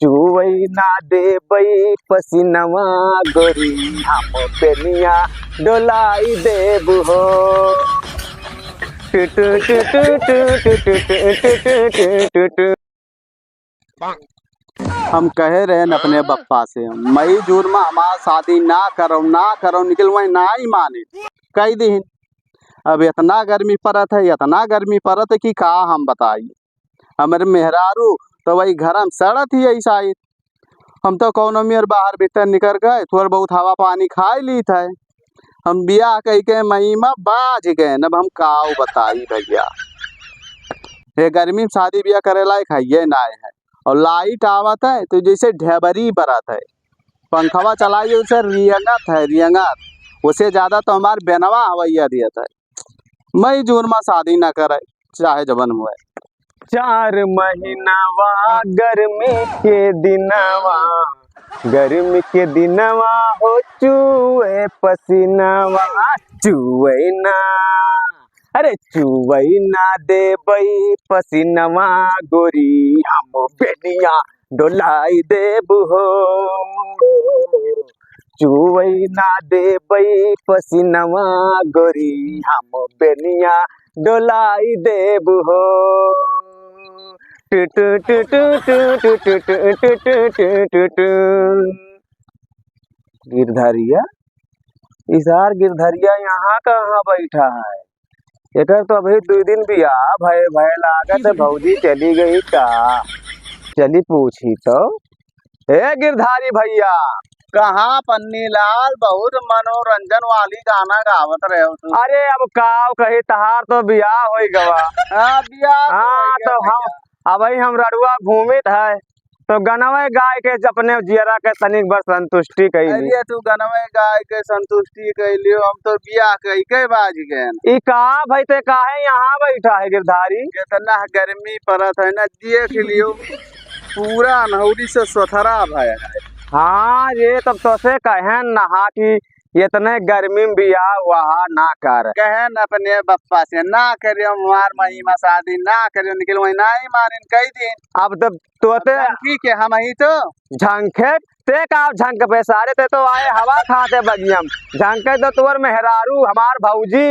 चुवई ना देबई पसीनवा गोरी हम बेनिया डोलाई देब हो। टू टू टू टू टू टू टू टू टू टू। हम कहे रहे न अपने बप्पा से मई जून में हमारा शादी ना करो निकल वही ना ही माने कई दिन। अब इतना गर्मी पड़त है कि का हम बताई। हमारे मेहरारू तो वही घर में सड़त ही ऐसा ही। हम तो कौनो मेर बाहर भीतर निकल गए थोड़ा बहुत हवा पानी खाए ली था। हम बियाह कह के मई में बाज गए अब हम काऊ बताई भैया। ये गर्मी में शादी ब्याह करे लायक है ये ना है। और लाइट आवत है तो जैसे ढेबरी बरत है। पंखवा चलाइए उसे रियंगत उससे ज्यादा तो हमारे बेनवा हवैया दिया था। मई जून में शादी ना करे चाहे जबन हुए। 4 महीनावा गर्मी के दिनवा हो चुए पसीनावा चुए ना। अरे चुवई ना देबई पसीनवा गोरी हम बेनिया डोलाई देब हो। चुवई ना देबई पसीनवा गोरी हम बेनिया डोलाई देब हो। टू टू टू टू टू टू टू टू टू टू टू टू। गिरधरिया इसार गिरधरिया यहाँ कहाँ बैठा है। एकर तो अभी 2 दिन बियाह भय लागत है। भौजी चली गई का चली पूछी तो। हे गिरधारी भैया कहाँ पन्नी लाल बहुत मनोरंजन वाली गाना गावत रहे हो तू। अरे अब काव कही तहार तो बियाह हो गवा। हाँ तो हम अब हम रड़ुआ घूमित है तो गनवे गाय के अपने जियरा के तनिक बस संतुष्टि कैली। अरे तू गनवे गाय के संतुष्टि कैलियो हम तो बियाह कई के बाज गए। ई कहा भाई ते काहे यहाँ बैठा है गिरधारी। कितना गर्मी पड़त है ना देख लियो पूरा अनहौरी से स्वथरा भय। हाँ ये तब तो से कहे नहा कि इतने गर्मी में बियाह वहा ना कर। कहे न अपने बप्पा से ना करियो हमार महिमा शादी ना करियो निकल वही ना ही मानिन कई दिन। अब तब तोते ठीक है हम ही तो झंखे ते का झंक पे सारे ते तो आए हवा खाते बगियम झंके तो तुअर मेहरारू हमार भौजी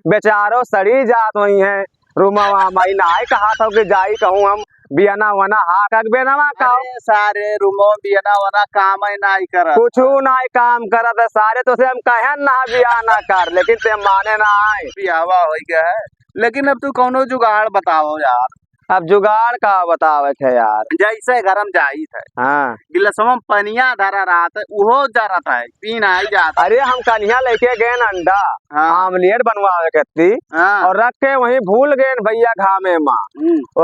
बेचारो सड़ी जात वही है। रूमवा मई नाई कहा था कि जाई कहूँ हम बियाना वना हा कक बेनवा का सारे रूमो बियाना वना काम ही नाई कर कुछ नाई काम करत है सारे तो से हम कहे ना बियाह ना कर लेकिन ते माने ना आए। बियावा हो गया है लेकिन अब तू कौनो जुगाड़ बताओ यार। अब जुगाड़ का बतावे थे यार। जैसे गरम जाई थे हाँ गिलसवा में पनिया धरा रहा था उहो जरत है पीन आई जाता। अरे हम कन्या लेके गए अंडा आमलेट बनवावे कत्ती और रख के वहीं भूल गए भैया घामे माँ।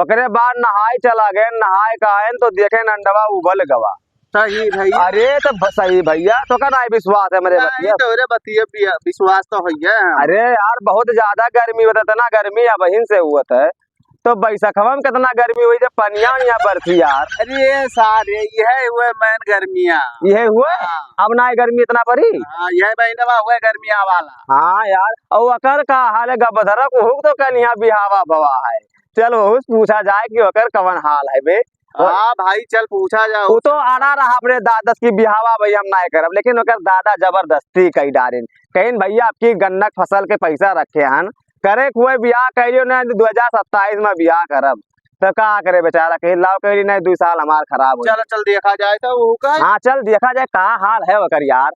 ओकरे बाद नहाए चला गए नहाए का आयन तो देखे अंडवा उबल गवा। सही भैया। अरे तो सही भैया तो का नहीं विश्वास है मेरे बतिया तोरे बतिया विश्वास तो है। अरे यार बहुत ज्यादा गर्मी होता था ना गर्मी अब बहिन से हुआ था तो बैसखवा में कितना गर्मी हुई जब पनिया बरसी यार। अरे सारे यह हुए मैन गर्मिया यह हुए अब ना गर्मी इतना पड़ी। यह महीना हुए गर्मिया वाला। हाँ यार और अकर का हाल है गबधरा को हुक तो कन्या बिहावा भवा है। चलो पूछा जाए कि अकर कवन हाल है बे। हाँ भाई चल पूछा जाओ। वो तो आना रहा अपने दादा की बिहावा भैया हम ना करब लेकिन अगर दादा जबरदस्ती कही डारिन कहीं भैया आपकी गन्नक फसल के पैसा रखे हन करे हुए बियाह करियो ना 2027 में बियाह करब तो का करे बेचारा कहीं लाओ करी नहीं 2 साल हमार खराब हो। चल देखा जाए तो वो का। हाँ चल देखा जाए का हाल है वकर यार।